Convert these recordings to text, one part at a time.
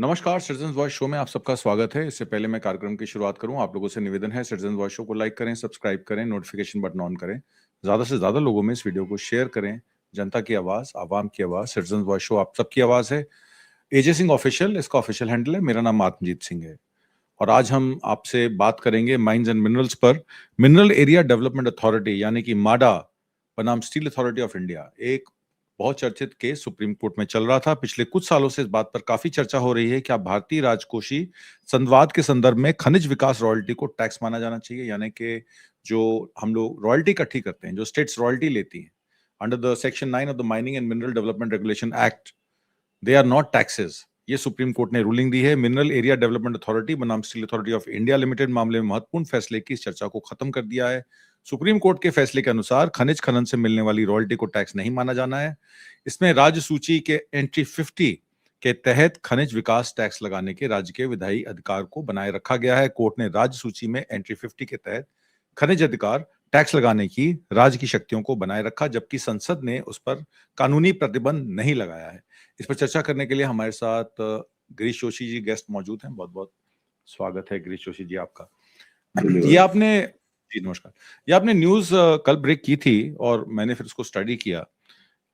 नमस्कार, citizen voice show में आप सबका स्वागत है। इससे पहले मैं कार्यक्रम की शुरुआत करूं, आप लोगों से निवेदन है, सिटीजन वॉइस शो को लाइक करें, सब्सक्राइब करें, नोटिफिकेशन बटन ऑन करें, ज्यादा से ज्यादा लोगों में इस वीडियो को शेयर करें। जनता की आवाज, आवाम की आवाज, सिटीजन वॉइस शो आप सबकी आवाज है। एजे सिंह ऑफिशियल इसका ऑफिशियल हैंडल है। मेरा नाम आत्मजीत सिंह है और आज हम आपसे बात करेंगे माइंस एंड मिनरल्स पर। मिनरल एरिया डेवलपमेंट अथॉरिटी यानी कि माडा बनाम स्टील अथॉरिटी ऑफ इंडिया, एक बहुत चर्चित केस सुप्रीम कोर्ट में चल रहा था। पिछले कुछ सालों से इस बात पर काफी चर्चा हो रही है कि आप भारतीय राजकोषीय संवाद के संदर्भ में खनिज विकास रॉयल्टी को टैक्स माना जाना चाहिए, यानी कि जो हम लोग रॉयल्टी इकट्ठी करते हैं, जो स्टेट्स रॉयल्टी लेती हैं under the section 9 of the mining and mineral development regulation act, they are not taxes. ये सुप्रीम कोर्ट ने रूलिंग दी है। मिनरल एरिया डेवलपमेंट अथॉरिटी बनाम steel authority of India limited मामले में महत्वपूर्ण फैसले की इस चर्चा को खत्म कर दिया है। सुप्रीम कोर्ट के फैसले के अनुसार खनिज खनन से मिलने वाली रॉयल्टी को टैक्स नहीं माना जाना है। इसमें राज्य सूची के एंट्री 50 के तहत खनिज विकास टैक्स लगाने के राज्य के विधायी अधिकार को बनाए रखा गया है। कोर्ट ने राज्य सूची में एंट्री 50 के तहत खनिज अधिकार टैक्स लगाने की राज्य की शक्तियों को बनाए रखा, जबकि संसद ने उस पर कानूनी प्रतिबंध नहीं लगाया है। इस पर चर्चा करने के लिए हमारे साथ गिरीश जोशी जी गेस्ट मौजूद हैं। बहुत बहुत स्वागत है गिरीश जोशी जी आपका। ये आपने जी नमस्कार। ये आपने न्यूज कल ब्रेक की थी और मैंने फिर उसको स्टडी किया।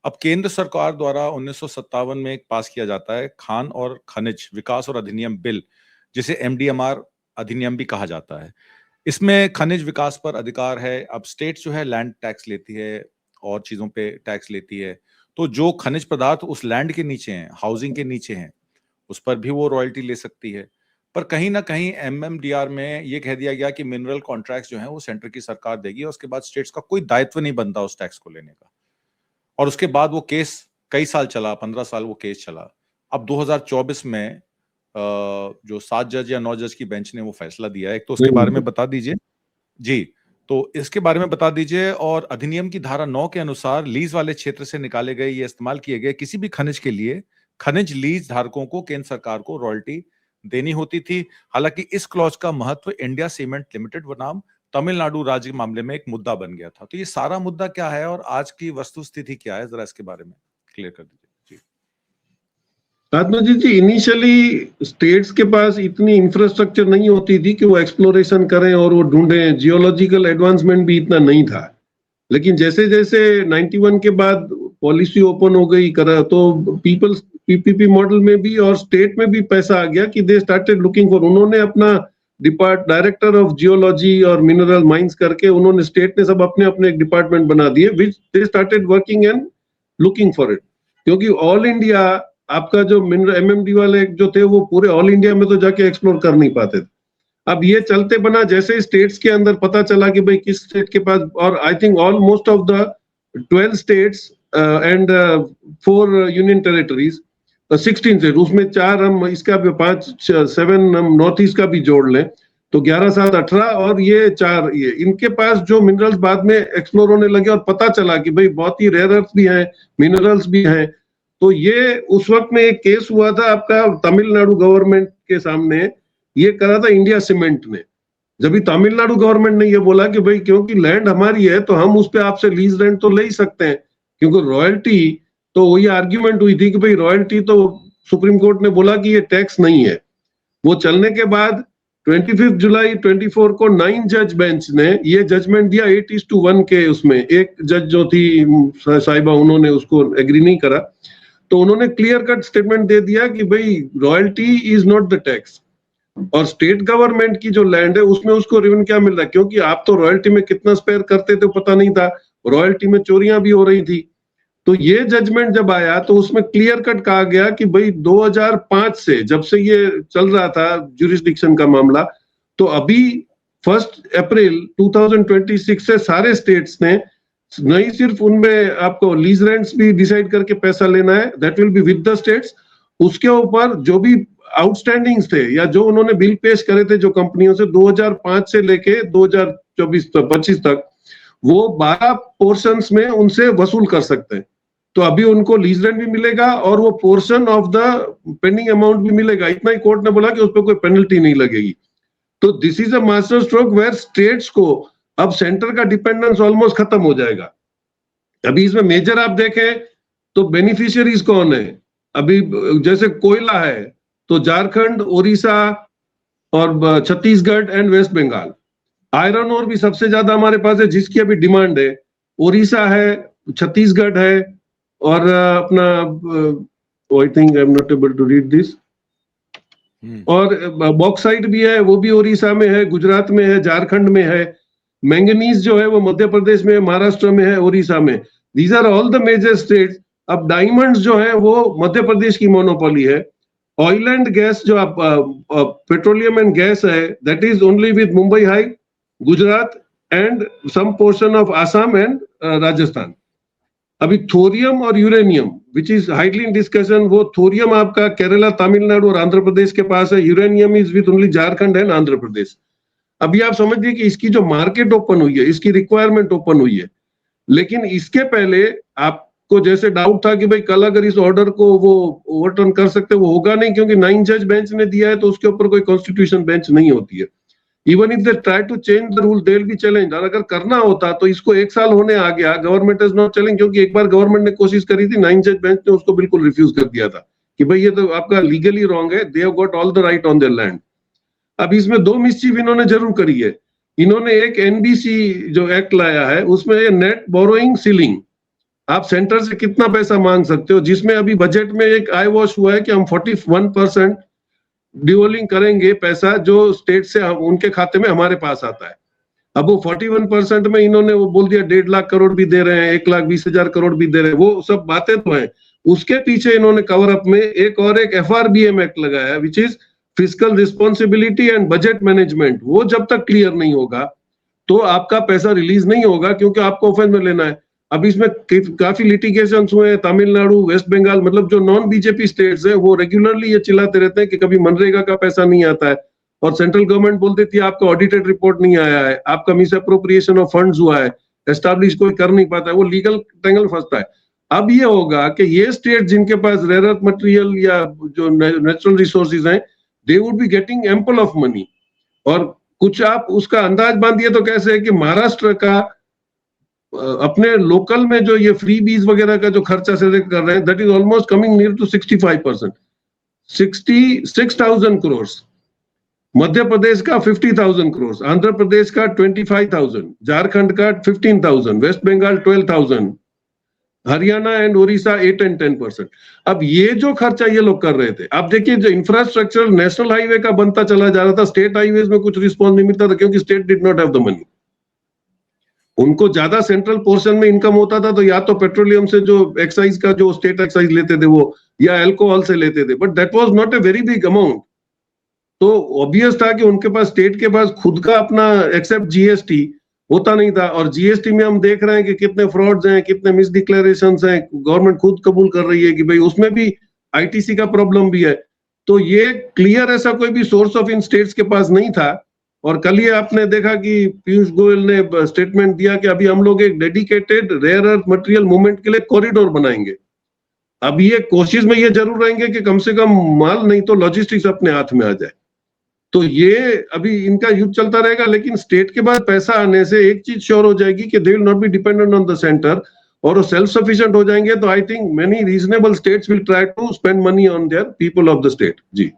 अब केंद्र सरकार द्वारा 1957 में एक पास किया जाता है खान और खनिज विकास और अधिनियम बिल, जिसे एमडीएमआर अधिनियम भी कहा जाता है। इसमें खनिज विकास पर अधिकार है। अब स्टेट जो है लैंड टैक्स लेती है और चीजों पे टैक्स लेती है, तो जो खनिज पदार्थ उस लैंड के नीचे हैं, हाउसिंग के नीचे हैं, उस पर भी वो रॉयल्टी ले सकती है। पर कहीं ना कहीं एमएमडीआर में ये कह दिया गया कि मिनरल कॉन्ट्रैक्ट्स जो हैं वो सेंटर की सरकार देगी और उसके बाद स्टेट्स का कोई दायित्व नहीं बनता उस टैक्स को लेने का। और उसके बाद वो केस कई साल चला, 15 साल वो केस चला। अब 2024 में जो 7 जज या 9 जज की बेंच ने वो फैसला दिया है। एक तो उसके बारे में बता दीजिए जी, तो इसके बारे में बता दीजिए। और अधिनियम की धारा 9 के अनुसार लीज वाले क्षेत्र से निकाले गए या इस्तेमाल किए गए किसी भी खनिज के लिए खनिज लीज धारकों को केंद्र सरकार को रॉयल्टी देनी होती थी। हालांकि इस क्लॉज का महत्व इंडिया सीमेंट लिमिटेड बनाम तमिलनाडु राज्य मामले में एक मुद्दा बन गया था। तो ये सारा मुद्दा क्या है और आज की वस्तु स्थिति क्या है, जरा इसके बारे में क्लियर कर दीजिए। आत्मजीत जी, इनिशियली स्टेट्स के पास इतनी इंफ्रास्ट्रक्चर नहीं होती थी कि वो एक्सप्लोरेशन करें और वो ढूंढें। जियोलॉजिकल एडवांसमेंट भी इतना नहीं था। लेकिन जैसे जैसे 91 के बाद पॉलिसी ओपन हो गई करा, तो पीपल्स पीपीपी मॉडल में भी और स्टेट में भी पैसा आ गया कि दे स्टार्टेड लुकिंग फॉर। उन्होंने अपना डायरेक्टर ऑफ जियोलॉजी और मिनरल माइंस करके उन्होंने, स्टेट ने सब अपने अपने एक डिपार्टमेंट बना दिए, which they started working and looking for it. क्योंकि ऑल इंडिया आपका जो मिनरल एमएमडी वाले जो थे वो पूरे ऑल इंडिया में तो जाके एक्सप्लोर कर नहीं पाते थे। अब ये चलते बना, जैसे स्टेट्स के अंदर पता चला कि भाई किस स्टेट के पास, और I think almost of the 12 states and 4 union territories, 16 state, उसमें 4 हम इसका भी 7 हम नॉर्थ ईस्ट का भी जोड़ लें तो 11, 7, 18 और ये 4, ये इनके पास जो मिनरल्स बाद में एक्सप्लोर होने लगे और पता चला कि भाई बहुत ही रेयर अर्थ भी हैं, मिनरल्स भी हैं। तो ये उस वक्त में एक केस हुआ था आपका तमिलनाडु गवर्नमेंट के सामने, ये करा था इंडिया सीमेंट ने। जब भी तमिलनाडु गवर्नमेंट ने ये बोला कि भाई क्योंकि लैंड हमारी है तो हम उस पे आपसे लीज रेंट तो ले ही सकते हैं, क्योंकि रॉयल्टी, तो वही आर्ग्यूमेंट हुई थी कि भाई रॉयल्टी, तो सुप्रीम कोर्ट ने बोला कि ये टैक्स नहीं है। वो चलने के बाद 25 जुलाई 24 को 9 जज बेंच ने ये जजमेंट दिया 8:1 के। उसमें एक जज जो थी साहिबा, उन्होंने उसको एग्री नहीं करा, तो उन्होंने क्लियर कट स्टेटमेंट दे दिया कि भाई royalty is not the tax. और स्टेट गवर्नमेंट की जो लैंड है उसमें उसको रेवेन्यू क्या मिल रहा है, क्योंकि आप तो रॉयल्टी में कितना स्पेयर करते थे पता नहीं था, रॉयल्टी में चोरियां भी हो रही थी। तो ये जजमेंट जब आया तो उसमें क्लियर कट कहा गया कि भाई 2005 से, जब से ये चल रहा था ज्यूरिसडिक्शन का मामला, तो अभी 1 अप्रैल 2026 से सारे स्टेट्स ने नहीं सिर्फ उनमें आपको लीज रेंट्स भी डिसाइड करके पैसा लेना है, that will be with the states. उसके ऊपर जो भी आउटस्टैंडिंग्स थे या जो उन्होंने बिल पेश करे थे जो कंपनियों से 2005 से लेके 2024-25 तक, वो 12 पोर्शंस में उनसे वसूल कर सकते हैं। तो अभी उनको लीज रेंट भी मिलेगा और वो portion of the pending amount भी मिलेगा। इतना ही कोर्ट ने बोला कि उस पर कोई पेनल्टी नहीं लगेगी। तो this is a master stroke where states को अब सेंटर का डिपेंडेंस ऑलमोस्ट खत्म हो जाएगा। अभी इसमें मेजर आप देखें तो बेनिफिशियरीज कौन है, अभी जैसे कोयला है तो झारखंड, उड़ीसा और Chhattisgarh and West Bengal. Iron ore भी सबसे ज्यादा हमारे पास है, जिसकी अभी डिमांड है। उड़ीसा है, छत्तीसगढ़ है, और अपना I think I am not able to read this, और बॉक्साइट भी है, वो भी उड़ीसा में है, गुजरात में है, झारखंड में है। मैंगनीज जो है वो मध्य प्रदेश में, महाराष्ट्र में है, उड़ीसा में। These are all the major states. अब डायमंड्स जो है वो मध्य प्रदेश की मोनोपोली है। ऑयल एंड गैस जो आप पेट्रोलियम एंड गैस है, that is only with Mumbai High, Gujarat and some portion of Assam and Rajasthan. अभी थोरियम और uranium which is highly in discussion, वो थोरियम आपका केरला, तमिलनाडु और आंध्र प्रदेश के पास है। Uranium is with only Jharkhand and Andhra Pradesh. अभी आप समझिए कि इसकी जो मार्केट ओपन हुई है, इसकी रिक्वायरमेंट ओपन हुई है। लेकिन इसके पहले आपको जैसे डाउट था कि भाई कल अगर इस ऑर्डर को वो ओवरटर्न कर सकते, वो होगा नहीं, क्योंकि 9 जज बेंच ने दिया है, तो उसके ऊपर कोई कॉन्स्टिट्यूशन बेंच नहीं होती है। Even if they try to change the rule, they will be challenge. और अगर करना होता तो इसको 1 साल होने आ गया, गवर्नमेंट इज नॉट चैलेंज, क्योंकि एक बार गवर्नमेंट ने कोशिश करी थी, 9 जज बेंच ने उसको बिल्कुल रिफ्यूज कर दिया था कि भाई ये तो आपका लीगली रॉन्ग है, they have got all the right on their land. अब इसमें 2 मिसचीफ इन्होंने जरूर करी है। इन्होंने एक एनबीसी जो एक्ट लाया है, उसमें नेट बोरोइंग सीलिंग, आप सेंटर से कितना पैसा मांग सकते हो, जिसमें अभी बजट में एक आई वॉश हुआ है कि हम 41% डिवोलिंग करेंगे पैसा जो स्टेट से उनके खाते में हमारे पास आता है। अब वो 41% में इन्होंने वो बोल दिया 1.5 लाख करोड़ भी दे रहे हैं, 1,20,000 करोड़ भी दे रहे हैं, वो सब बातें तो हैं। उसके पीछे इन्होंने कवर अप में एक और एक FRBM एक्ट लगाया है, which is physical responsibility and budget management. वो जब तक क्लियर नहीं होगा तो आपका पैसा रिलीज नहीं होगा, क्योंकि आपको ऑफेंस में लेना है। अब इसमें काफी लिटिगेशंस हुए हैं, तमिलनाडु, वेस्ट बंगाल, मतलब जो नॉन बीजेपी स्टेट्स हैं, वो रेगुलरली ये चिल्लाते रहते हैं कि कभी मनरेगा का पैसा नहीं आता है, और सेंट्रल गवर्नमेंट बोल देती है आपका ऑडिटेड रिपोर्ट नहीं आया है, आपका मिस अप्रोप्रिएशन ऑफ फंड्स हुआ है, एस्टैब्लिश कोई कर नहीं पाता है, वो लीगल टेंगल फंसता है। अब ये होगा कि ये स्टेट जिनके पास रेयर अर्थ मटेरियल या जो नेचुरल रिसोर्सेज हैं, they would be getting ample of money. और कुछ आप उसका अंदाज बांधिए तो कैसे है कि महाराष्ट्र का अपने लोकल में जो ये फ्री बीज वगैरह का जो खर्चा से कर रहे हैं, that is almost coming near to 65%, 66,000 crore. Madhya Pradesh का 50,000 करोड़, आंध्र प्रदेश का 25,000, झारखंड का 15,000, West Bengal 12,000, Haryana and Orissa 8 and 10%। अब ये जो खर्चा ये लोग कर रहे थे, अब देखिए जो इंफ्रास्ट्रक्चर नेशनल हाईवे का बनता चला जा रहा था, स्टेट हाईवेज में कुछ रिस्पॉन्स नहीं मिलता था, क्योंकि state did not have the money. उनको ज्यादा सेंट्रल पोर्शन में इनकम होता था, तो या तो पेट्रोलियम से जो एक्साइज का जो स्टेट एक्साइज लेते थे वो, या अल्कोहल से लेते थे, but that was not a very big amount. तो ऑब्वियस था कि उनके पास, स्टेट के पास खुद का अपना एक्सेप्ट जीएसटी होता नहीं था। और जीएसटी में हम देख रहे हैं कि कितने फ्रॉड्स हैं, कितने मिस डिक्लेरेशंस हैं, गवर्नमेंट खुद कबूल कर रही है कि भाई उसमें भी आईटीसी का प्रॉब्लम भी है। तो ये क्लियर ऐसा कोई भी सोर्स ऑफ इन स्टेट्स के पास नहीं था। और कल ये आपने देखा कि पीयूष गोयल ने स्टेटमेंट दिया कि अभी हम लोग एक dedicated rare earth material movement के लिए कॉरिडोर बनाएंगे। अब ये कोशिश में ये जरूर रहेंगे कि कम से कम माल नहीं तो लॉजिस्टिक्स अपने हाथ में आ जाए। तो ये अभी इनका युद्ध चलता रहेगा, लेकिन स्टेट के पास पैसा आने से एक चीज श्योर हो जाएगी कि they will not be dependent on the centre, और वो सेल्फ सफिशिएंट हो जाएंगे। तो I think many reasonable states will try to spend money on their people of the state. जी,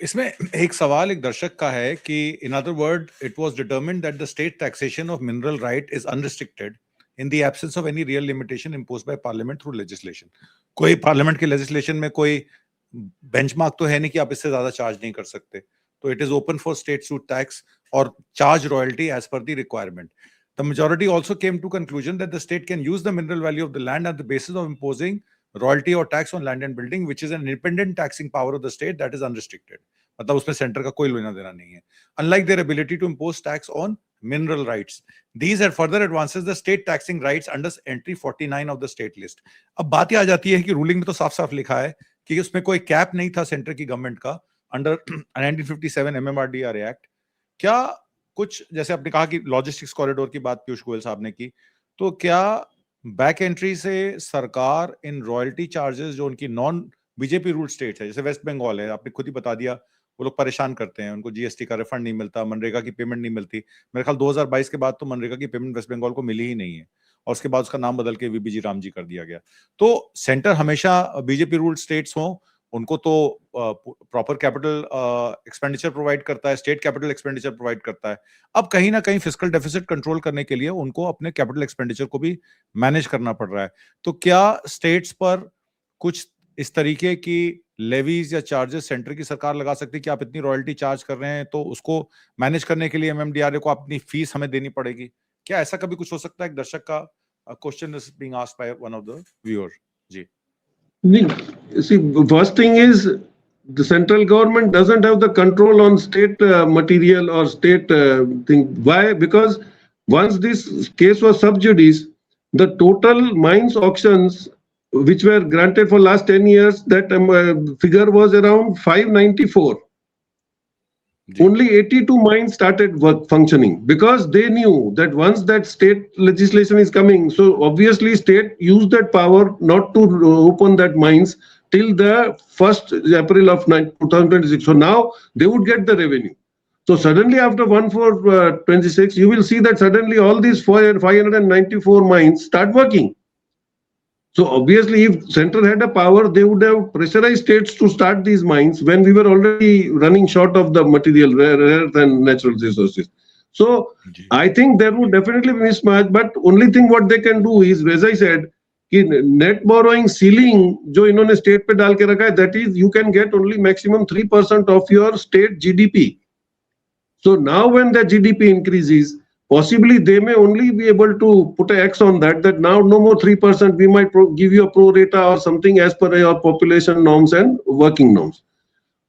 इसमें एक सवाल एक दर्शक का है कि in other word it was determined that the state taxation of mineral right is unrestricted in the absence of any real limitation imposed by Parliament through legislation. कोई पार्लियामेंट के लेजिस्लेशन में कोई बेंचमार्क तो है नहीं कि आप इससे ज्यादा चार्ज नहीं कर सकते, तो it is open for states to tax और charge royalty as per the requirement. The majority also came to conclusion that the state can use the mineral value of the land on the basis of imposing royalty or tax on land and building, which is an independent taxing power of the state that is unrestricted. मतलब उसमें centre का कोई लेना देना नहीं है। Unlike their ability to impose tax on mineral rights, these are further advances the state taxing rights under entry 49 of the state list. अब बात ये आ जाती है कि रूलिंग में तो साफ साफ लिखा है कि उसमें कोई कैप नहीं था सेंटर की गवर्नमेंट का अंडर 1957 MMRDR एक्ट। क्या कुछ, जैसे आपने कहा कि लॉजिस्टिक्स कॉरिडोर की बात पीयूष गोयल साहब ने की, तो क्या बैक एंट्री से सरकार इन रॉयल्टी चार्जेस जो उनकी नॉन बीजेपी रूल स्टेट है, जैसे वेस्ट बंगाल है, आपने खुद ही बता दिया, वो लोग परेशान करते हैं, उनको जीएसटी का रिफंड नहीं मिलता, मनरेगा की पेमेंट नहीं मिलती। मेरे ख्याल 2022 के बाद तो मनरेगा की पेमेंट वेस्ट बंगाल को मिली ही नहीं है, और उसके बाद उसका नाम बदल के वीबीजी रामजी कर दिया गया। तो सेंटर हमेशा बीजेपी रूल स्टेट्स हो उनको तो प्रॉपर कैपिटल एक्सपेंडिचर प्रोवाइड करता है, स्टेट कैपिटल एक्सपेंडिचर प्रोवाइड करता है। अब कहीं ना कहीं फिस्कल डेफिसिट कंट्रोल करने के लिए उनको अपने कैपिटल एक्सपेंडिचर को भी मैनेज करना पड़ रहा है। तो क्या स्टेट्स पर कुछ इस तरीके की लेवीज या चार्जेस सेंटर की सरकार लगा सकती है कि आप इतनी रॉयल्टी चार्ज कर रहे हैं तो उसको मैनेज करने के लिए एमएमडीआरए को अपनी फीस हमें देनी पड़ेगी? क्या ऐसा कभी कुछ हो सकता है? एक दर्शक का question is being asked by one of the viewer. जी See, first thing is the central government doesn't have the control on state material or state thing. Why? Because once this case was sub judice, the total mines auctions which were granted for last 10 years, that figure was around 594. Only 82 mines started functioning because they knew that once that state legislation is coming, so obviously state used that power not to open that mines till the 1st April of 2026. So now they would get the revenue. So suddenly after 1/4/26, you will see that suddenly all these 594 mines start working. So obviously, if center had a power, they would have pressurized states to start these mines when we were already running short of the material, rare earth and natural resources. So I think there would definitely be mismatch, but only thing what they can do is, as I said, कि net borrowing ceiling जो इन्होंने state पे डाल के रखा है, that is you can get only maximum 3% of your state GDP. So now when the GDP increases, possibly they may only be able to put an X on that, that now no more 3%, we might give you a pro rata or something as per your population norms and working norms.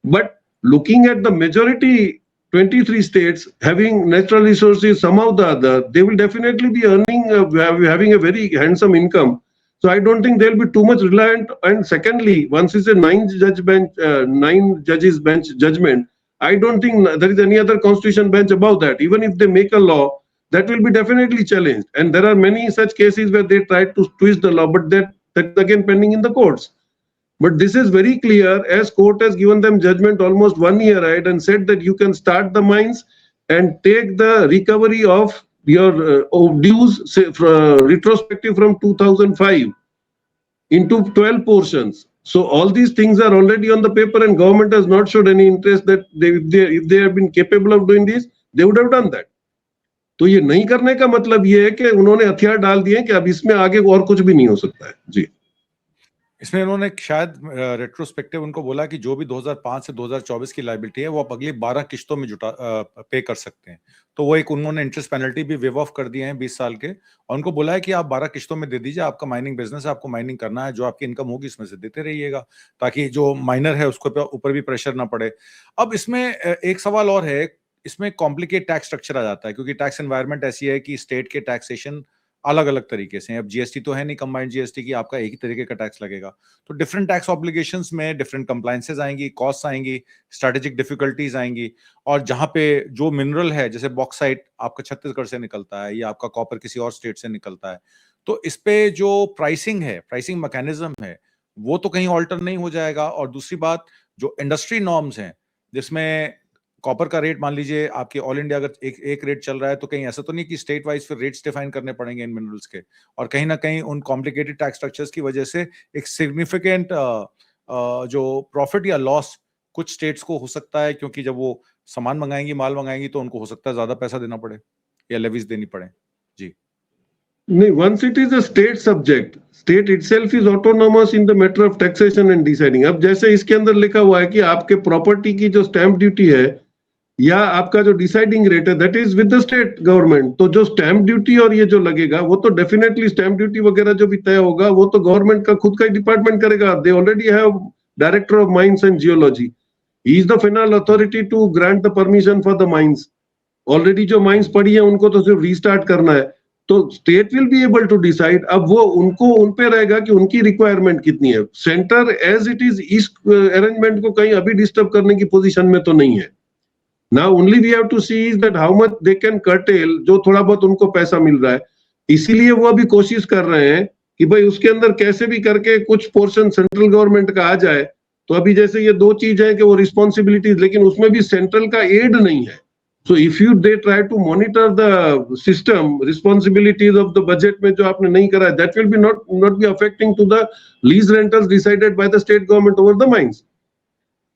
But looking at the majority 23 states having natural resources somehow the other, they will definitely be earning, having a very handsome income. So I don't think they'll be too much reliant. And secondly, once it's a 9 judges bench judgment, I don't think there is any other constitution bench above that. Even if they make a law, that will be definitely challenged. And there are many such cases where they try to twist the law, but that's again pending in the courts. But this is very clear, as court has given them judgment almost 1 year ahead and said that you can start the mines and take the recovery of your dues, say, retrospective from 2005 into 12 portions. So all these things are already on the paper, and government has not showed any interest that if they have been capable of doing this, they would have done that. तो ये नहीं करने का मतलब ये है कि उन्होंने हथियार डाल दिए कि अब इसमें आगे और कुछ भी नहीं हो सकता है। जी, इसमें उन्होंने शायद रेट्रोस्पेक्टिव उनको बोला कि जो भी 2005 से 2024 की लायबिलिटी है वो आप अगली 12 किश्तों में पे कर सकते हैं। तो वो एक उन्होंने इंटरेस्ट पेनल्टी भी वेव ऑफ कर दिए हैं 20 साल के, और उनको बोला है कि आप 12 किश्तों में दे दीजिए, आपका माइनिंग बिजनेस है, आपको माइनिंग करना है, जो आपकी इनकम होगी इसमें से देते रहिएगा, ताकि जो माइनर है उसको ऊपर भी प्रेशर ना पड़े। अब इसमें एक सवाल और है, इसमें कॉम्प्लिकेट टैक्स स्ट्रक्चर आ जाता है, क्योंकि टैक्स एनवायरनमेंट ऐसी है कि स्टेट के टैक्सेशन अलग अलग तरीके से हैं। अब जीएसटी तो है नहीं कंबाइंड जीएसटी की, आपका एक ही तरीके का टैक्स लगेगा, तो डिफरेंट टैक्स ऑब्लिगेशंस में डिफरेंट कंप्लायंसेस आएंगी, कॉस्ट आएंगी, स्ट्रेटेजिक डिफिकल्टीज आएंगी। और जहां पे जो मिनरल है, जैसे बॉक्साइट आपका छत्तीसगढ़ से निकलता है या आपका कॉपर किसी और स्टेट से निकलता है, तो इस पे जो प्राइसिंग है, प्राइसिंग मैकेनिज्म है, वो तो कहीं ऑल्टर नहीं हो जाएगा। और दूसरी बात, जो इंडस्ट्री नॉर्म्स हैं, जिसमें कॉपर का रेट मान लीजिए आपके ऑल इंडिया अगर एक रेट चल रहा है, तो कहीं ऐसा तो नहीं कि स्टेट वाइज फिर रेट्स डिफाइन करने पड़ेंगे इन मिनरल्स के। और कहीं ना कहीं उन कॉम्प्लिकेटेड टैक्स स्ट्रक्चर्स की वजह से एक सिग्निफिकेंट जो प्रॉफिट या लॉस कुछ स्टेट्स को हो सकता है, क्योंकि जब वो सामान मंगाएंगी, माल मंगाएंगी, तो उनको हो सकता है ज्यादा पैसा देना पड़े या लेवीज देनी पड़े। जी नहीं, once it is a state subject, state itself is autonomous in the matter of taxation and deciding. अब जैसे इसके अंदर लिखा हुआ है कि आपके प्रॉपर्टी की जो स्टैंप ड्यूटी है या आपका जो डिसाइडिंग रेट है, that is with the state government. तो जो स्टैंप ड्यूटी और ये जो लगेगा, वो तो डेफिनेटली स्टैंप ड्यूटी वगैरह जो भी तय होगा, वो तो गवर्नमेंट का खुद का डिपार्टमेंट करेगा। They already have director of mines and geology, he is the final authority to grant the permission for the mines. Already जो माइंस पड़ी है उनको तो सिर्फ रीस्टार्ट करना है, तो state will be able to decide. अब वो उन पे रहेगा कि उनकी रिक्वायरमेंट कितनी है। सेंटर एज इट इज इस अरेंजमेंट को कहीं अभी डिस्टर्ब करने की पोजीशन में तो नहीं है। Now only we have to see is that how much they can curtail, जो थोड़ा बहुत उनको पैसा मिल रहा है। इसीलिए वो अभी कोशिश कर रहे हैं कि भाई उसके अंदर कैसे भी करके कुछ पोर्शन सेंट्रल गवर्नमेंट का आ जाए। तो अभी जैसे ये दो चीज है कि वो रिस्पॉन्सिबिलिटीज, लेकिन उसमें भी सेंट्रल का एड नहीं है। So if you they try to monitor the system, responsibilities of the budget में जो आपने नहीं करा है, that will be not be affecting to the lease rentals decided by the state government over the mines.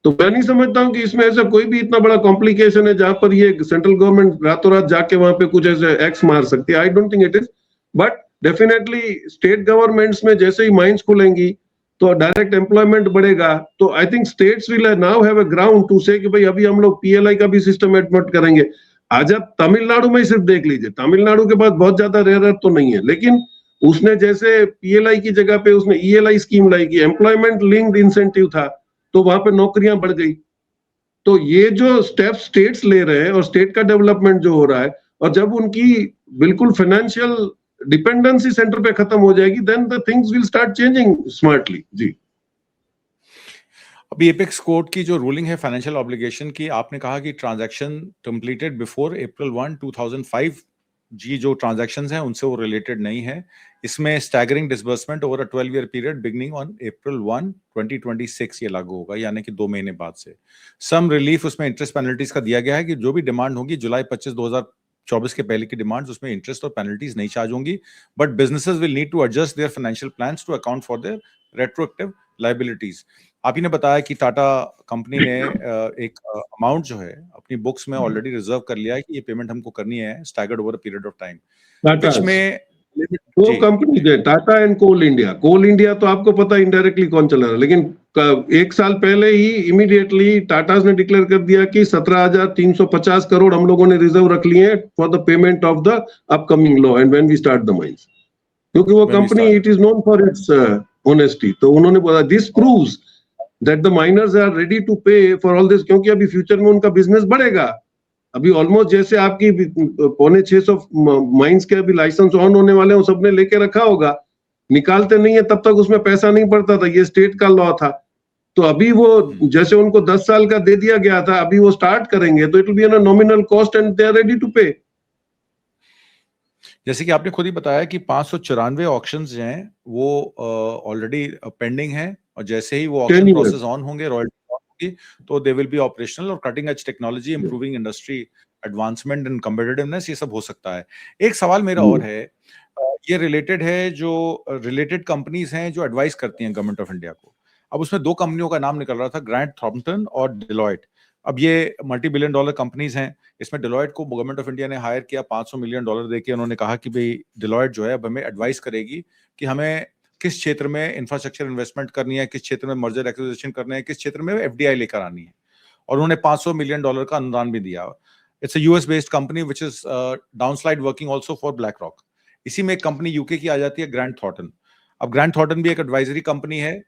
तो मैं नहीं समझता हूं कि इसमें ऐसा कोई भी इतना बड़ा कॉम्प्लिकेशन है जहां पर ये सेंट्रल गवर्नमेंट रातों रात जाके वहां पे कुछ ऐसे एक्स मार सकती है। I don't think it is, but definitely state governments में जैसे ही माइंस खुलेंगी तो डायरेक्ट एम्प्लॉयमेंट बढ़ेगा। तो I think states will now have a ground to say कि भाई अभी हम लोग पीएलआई का भी सिस्टम एडमिट करेंगे। आज आप तमिलनाडु में ही सिर्फ देख लीजिए, तमिलनाडु के पास बहुत ज्यादा रेयर अर्थ तो नहीं है, लेकिन उसने जैसे पीएलआई की जगह पे उसने ईएलआई स्कीम लाई की, एम्प्लॉयमेंट लिंक्ड इंसेंटिव था, तो वहां पे नौकरियां बढ़ गई। तो ये जो स्टेप स्टेट्स ले रहे हैं और स्टेट का डेवलपमेंट जो हो रहा है, और जब उनकी बिल्कुल फाइनेंशियल डिपेंडेंसी सेंटर पे खत्म हो जाएगी, then the things will start changing smartly. जी, अभी एपेक्स कोर्ट की जो रूलिंग है फाइनेंशियल ऑब्लिगेशन की, आपने कहा कि ट्रांजैक्शन कंप्लीटेड बिफोर April 1, 2005 जी जो ट्रांजैक्शंस हैं उनसे वो रिलेटेड नहीं है। इसमें staggering disbursement over a 12-year period beginning on April 1, 2026 ये लागू होगा, यानी कि 2 महीने बाद से। सम रिलीफ उसमें इंटरेस्ट पेनल्टीज का दिया गया है कि जो भी डिमांड होगी जुलाई 25, 2024 के पहले की डिमांड्स, उसमें इंटरेस्ट और पेनल्टीज नहीं चार्ज होंगी, but businesses will need to adjust their financial plans to account for their retroactive liabilities. आप ही ने बताया कि टाटा कंपनी ने एक अमाउंट जो है अपनी बुक्स में ऑलरेडी रिजर्व कर लिया है कि ये पेमेंट हमको करनी है staggered over a period of time, Tata which में दो कंपनी है, Tata and Coal India. Coal India तो आपको पता है इनडायरेक्टली कौन चला रहा है, लेकिन एक साल पहले ही इमीडिएटली टाटा ने डिक्लेयर कर दिया कि 17,350 करोड़ हम लोगों ने रिजर्व रख लिए for the payment of the upcoming law and when we start the mines, क्योंकि वो company it is known for its honesty. तो उन्होंने बोला this proves that the miners are ready to pay for all this, क्योंकि अभी future में उनका business बढ़ेगा। अभी ऑलमोस्ट जैसे आपकी 650 माइंस के अभी लाइसेंस ऑन होने वाले हैं, सबने लेके रखा होगा, निकालते नहीं है तब तक उसमें पैसा नहीं पड़ता था, ये स्टेट का लॉ था। तो अभी वो जैसे उनको 10 साल का दे दिया गया था, अभी वो स्टार्ट करेंगे तो it will be on a nominal cost and they are ready to pay. जैसे कि आपने खुद ही बताया कि 594 ऑक्शंस जो हैं वो ऑलरेडी पेंडिंग हैं, और जैसे ही वो ऑक्शन प्रोसेस ऑन होंगे, रॉयल्टी ऑन होगी, तो दे विल बी ऑपरेशनल, और cutting edge technology, improving industry advancement and competitiveness, ये सब हो सकता है। एक सवाल मेरा और है, ये रिलेटेड है, जो रिलेटेड कंपनीज हैं जो एडवाइस करती हैं गवर्नमेंट ऑफ इंडिया को। अब उसमें 2 कंपनियों का नाम निकल रहा था, ग्रांट थॉम्पटन और डिलॉयट। अब ये मल्टी बिलियन डॉलर कंपनीज हैं। इसमें डिलॉयट को गवर्नमेंट ऑफ इंडिया ने हायर किया $500 मिलियन देके। उन्होंने कहा कि भाई डिलॉयट जो है अब हमें एडवाइस करेगी कि हमें किस क्षेत्र में इंफ्रास्ट्रक्चर इन्वेस्टमेंट करनी है, किस क्षेत्र में मर्जर एक्विजिशन करना है, किस क्षेत्र में एफडीआई लेकर आनी है, और उन्होंने $500 मिलियन का अनुदान भी दिया। It's a US based company which is downslide working also for BlackRock. इसी में एक कंपनी यूके की आ जाती है, ग्रांट थॉर्टन। अब ग्रांट थॉर्टन भी एक एडवाइजरी कंपनी है।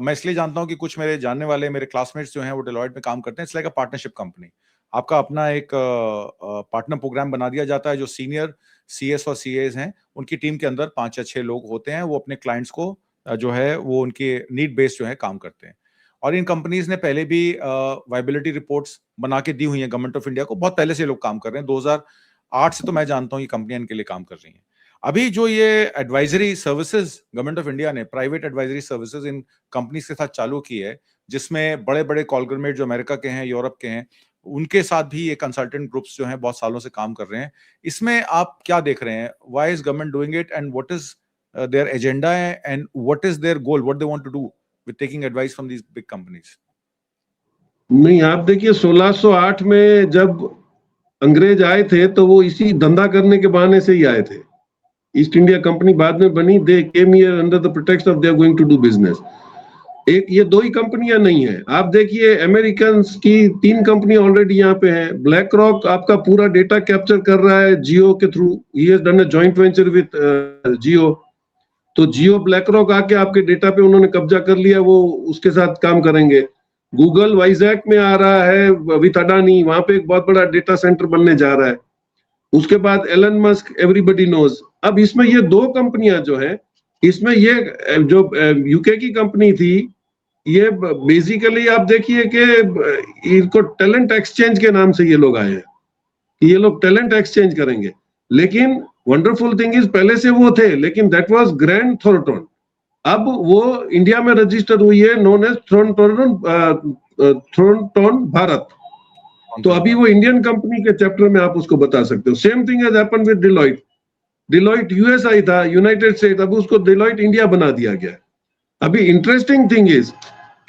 मैं इसलिए जानता हूं कि कुछ मेरे जानने वाले, मेरे क्लासमेट्स जो हैं वो डिलॉयट में काम करते हैं। It's like a partnership company. आपका अपना एक पार्टनर प्रोग्राम बना दिया जाता है, जो सीनियर सीएस और सीएस हैं उनकी टीम के अंदर 5 या 6 लोग होते हैं। वो अपने क्लाइंट्स को जो है वो उनके नीड बेस्ड जो है काम करते हैं। और इन कंपनीज ने पहले भी वायबिलिटी रिपोर्ट्स बना के दी हुई हैं गवर्नमेंट ऑफ इंडिया को। बहुत पहले से लोग काम कर रहे हैं, 2008 से तो मैं जानता हूँ ये कंपनियां इनके लिए काम कर रही हैं। अभी जो ये advisory services government of India ने, private advisory services in companies के साथ चालू की है, जिसमें बड़े बड़े कॉन्ग्लोमरेट जो अमेरिका के हैं, यूरोप के हैं, उनके साथ भी ये कंसल्टेंट ग्रुप्स जो हैं बहुत सालों से काम कर रहे हैं। इसमें आप क्या देख रहे हैं? Why is government doing it, and what is their agenda, and what is their goal, what they want to do with taking advice from these big companies? नहीं, आप देखिए 1608 में जब अंग्रेज आए थे तो वो इसी धंधा करने के बहाने से ही आए थे। ईस्ट इंडिया कंपनी बाद में बनी, they came here under the pretext of they are going to do business. एक ये 2 ही कंपनियां नहीं है, आप देखिए अमेरिकन की 3 कंपनी ऑलरेडी यहाँ पे हैं। ब्लैक रॉक आपका पूरा डेटा कैप्चर कर रहा है जियो के through, he has done a joint venture with Jio. तो जियो ब्लैक रॉक आके आपके डेटा पे उन्होंने कब्जा कर लिया, वो उसके साथ काम करेंगे। गूगल वाइजैक में आ रहा है विद अडानी, वहां पे एक बहुत बड़ा डेटा सेंटर बनने जा रहा है। उसके बाद एलन मस्क, एवरीबॉडी नोज। अब इसमें ये 2 कंपनियां जो है, इसमें ये जो यूके की कंपनी थी, ये बेसिकली आप देखिए कि इनको टैलेंट एक्सचेंज के नाम से ये लोग आए हैं कि ये लोग टैलेंट एक्सचेंज करेंगे। लेकिन वंडरफुल थिंग इज पहले से वो थे, लेकिन दैट वाज ग्रैंड थॉर्नटन। अब वो इंडिया में रजिस्टर हुई है, नोन एज थॉर्नटन भारत। तो अभी वो इंडियन कंपनी के चैप्टर में आप उसको बता सकते हो। Same thing has happened with Deloitte. Deloitte USI था, यूनाइटेड स्टेट, अब उसको डिलॉयट इंडिया बना दिया गया। अभी इंटरेस्टिंग थिंग इज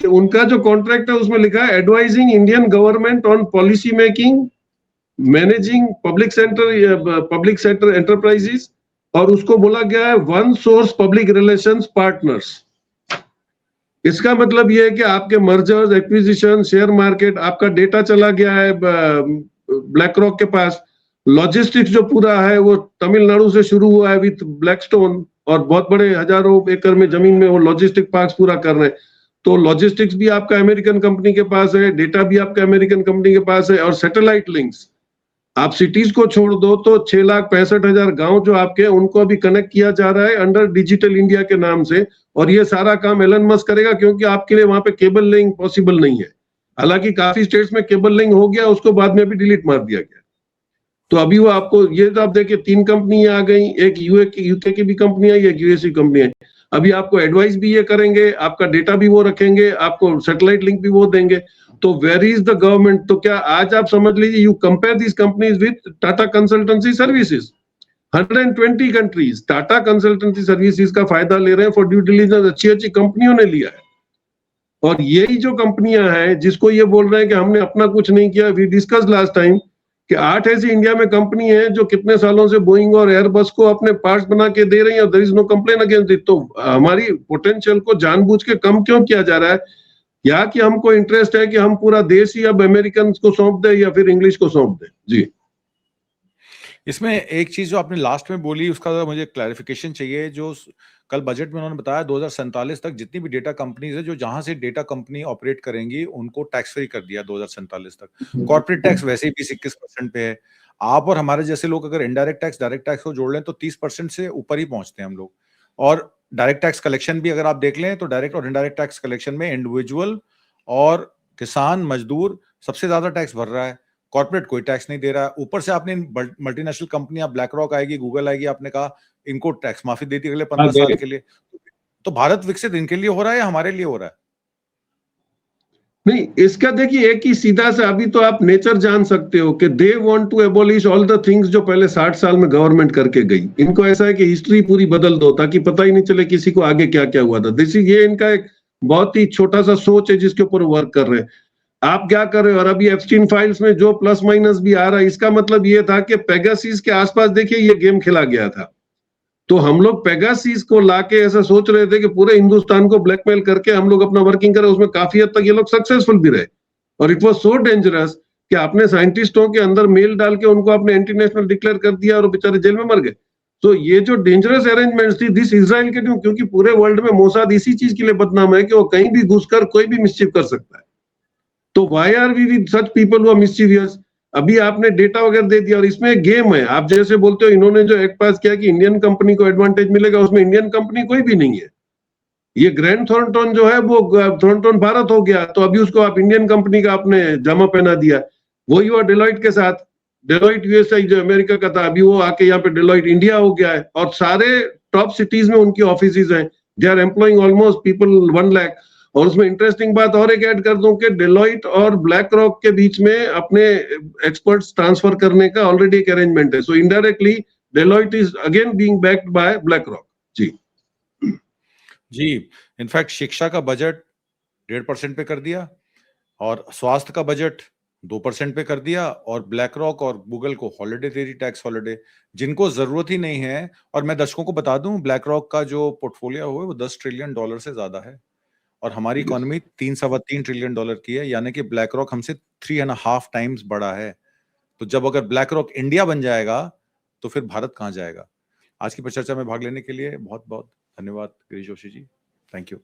कि उनका जो कॉन्ट्रैक्ट है उसमें लिखा है advising Indian government on policy making, managing public sector enterprises, और उसको बोला गया है one source public relations partners. इसका मतलब यह है कि आपके मर्जर्स, एक्विजिशन, शेयर मार्केट, आपका डेटा चला गया है ब्लैक रॉक के पास। लॉजिस्टिक्स जो पूरा है वो तमिलनाडु से शुरू हुआ है विथ ब्लैकस्टोन, और बहुत बड़े हजारों एकड़ में जमीन में वो लॉजिस्टिक पार्क्स पूरा कर रहे हैं। तो लॉजिस्टिक्स भी आपका अमेरिकन कंपनी के पास है, डेटा भी आपका अमेरिकन कंपनी के पास है, और सैटेलाइट लिंक्स, आप सिटीज को छोड़ दो तो 6,65,000 गांव जो आपके, उनको अभी कनेक्ट किया जा रहा है अंडर डिजिटल इंडिया के नाम से। और ये सारा काम एलन मस्क करेगा, क्योंकि आपके लिए वहां पे केबल लिंक पॉसिबल नहीं है। हालांकि काफी स्टेट्स में केबल लिंक हो गया, उसको बाद में भी डिलीट मार दिया गया। तो अभी वो आपको ये तो आप देखिए 3 कंपनी आ गई, एक यूके की भी कंपनी है, एक यूएसए कंपनी है। अभी आपको एडवाइस भी ये करेंगे, आपका डेटा भी वो रखेंगे, आपको सैटेलाइट लिंक भी वो देंगे। तो वेयर इज द गवर्नमेंट? तो क्या आज आप समझ लीजिए, you compare this companies with Tata consultancy services, 120 countries Tata consultancy services का फायदा ले रहे हैं फॉर ड्यू डिलिजेंस। अच्छी अच्छी कंपनियों ने लिया है। और यही जो कंपनियां हैं जिसको ये बोल रहे हैं कि हमने अपना कुछ नहीं किया, वी डिस्कस लास्ट टाइम कि 8 ऐसी इंडिया में कंपनी है जो कितने सालों से बोइंग और एयरबस को अपने पार्ट्स बना के दे रही है, और there is no complain against it. तो हमारी पोटेंशियल को जानबूझ के कम क्यों किया जा रहा है? या कि हमको इंटरेस्ट है कि हम पूरा देश ही अब अमेरिकन को सौंप दे या फिर इंग्लिश को सौंप दे? जी, इसमें एक चीज जो आपने लास्ट में बोली उसका मुझे क्लैरिफिकेशन चाहिए। जो कल बजट में उन्होंने बताया 2047 तक जितनी भी डेटा कंपनीज है जो जहां से डेटा कंपनी ऑपरेट करेंगी उनको टैक्स फ्री कर दिया 2047 तक। कॉर्पोरेट टैक्स वैसे ही 21% पे है। आप और हमारे जैसे लोग अगर इनडायरेक्ट टैक्स डायरेक्ट टैक्स को जोड़ लें तो 30% से ऊपर ही पहुंचते हैं हम लोग। और डायरेक्ट टैक्स कलेक्शन भी अगर आप देख लें तो डायरेक्ट और इनडायरेक्ट टैक्स कलेक्शन में इंडिविजुअल और किसान मजदूर सबसे ज्यादा टैक्स भर रहा है। कॉर्पोरेट कोई टैक्स नहीं दे रहा है। ऊपर से आपने मल्टीनेशनल कंपनियां ब्लैक रॉक आएगी, गूगल आएगी, आपने कहा इनको टैक्स माफी देती अगले 15 साल के लिए। तो भारत विकसित इनके लिए हो रहा है या हमारे लिए हो रहा है? नहीं, इसका देखिए एक ही सीधा सा, अभी तो आप नेचर जान सकते हो कि they want to abolish all the things जो पहले 60 साल में गवर्नमेंट करके गई। इनको ऐसा है कि हिस्ट्री पूरी बदल दो ताकि पता ही नहीं चले किसी को आगे क्या क्या हुआ था। ये इनका एक बहुत ही छोटा सा सोच है जिसके ऊपर वर्क कर रहे हैं। आप क्या कर रहे हो? और अभी एप्स्टीन फाइल्स में जो प्लस माइनस भी आ रहा है, इसका मतलब ये था कि पेगासिस के आसपास देखिए ये गेम खेला गया था। तो हम लोग पेगासिस को लाके ऐसा सोच रहे थे कि पूरे हिंदुस्तान को ब्लैकमेल करके हम लोग अपना वर्किंग करें। उसमें काफी हद तक ये लोग सक्सेसफुल भी रहे, और इट वाज सो डेंजरस कि आपने साइंटिस्टों के अंदर मेल डाल के उनको आपने एंटी नेशनल डिक्लेयर कर दिया और बेचारे जेल में मर गए। तो ये जो डेंजरस अरेंजमेंट्स थी दिस इजराइल के, क्योंकि पूरे वर्ल्ड में मोसाद इसी चीज के लिए बदनाम है कि वो कहीं भी घुसकर कोई भी मिसचीफ कर सकता है। तो why are we with such people who are mischievous? अभी आपने डेटा वगैरह दे दिया, और इसमें एक गेम है। आप जैसे बोलते हो इन्होंने जो एक्ट पास किया कि इंडियन कंपनी को एडवांटेज मिलेगा, उसमें इंडियन कंपनी कोई भी नहीं है। ये ग्रैंड थॉर्नटन जो है वो थॉर्नटन भारत हो गया, तो अभी उसको आप इंडियन कंपनी का आपने जामा पहना दिया। वही हुआ डेलॉइट के साथ। डेलॉइट यूएसआई जो अमेरिका का था, अभी वो आके यहाँ पे डेलॉइट इंडिया हो गया है, और सारे टॉप सिटीज में उनकी ऑफिस हैं। They are employing almost people 1 lakh. और उसमें इंटरेस्टिंग बात और एक ऐड कर दूं कि डेलॉइट और ब्लैक रॉक के बीच में अपने एक्सपर्ट्स ट्रांसफर करने का ऑलरेडी एक अरेंजमेंट है। So indirectly Deloitte is again being backed by BlackRock. जी जी, इनफैक्ट शिक्षा का बजट 1.5% पे कर दिया, और स्वास्थ्य का बजट 2% पे कर दिया, और ब्लैक रॉक और गूगल को हॉलिडे दे दी, टैक्स हॉलिडे, जिनको जरूरत ही नहीं है। और मैं दर्शकों को बता दूं, ब्लैक रॉक का जो पोर्टफोलियो है वो $10 ट्रिलियन से ज्यादा है, और हमारी इकोनॉमी 3.25 ट्रिलियन डॉलर की है, यानी कि ब्लैक रॉक हमसे 3.5 टाइम्स बड़ा है। तो जब अगर ब्लैक रॉक इंडिया बन जाएगा तो फिर भारत कहां जाएगा? आज की परिचर्चा में भाग लेने के लिए बहुत बहुत धन्यवाद गिरीश जोशी जी। Thank you.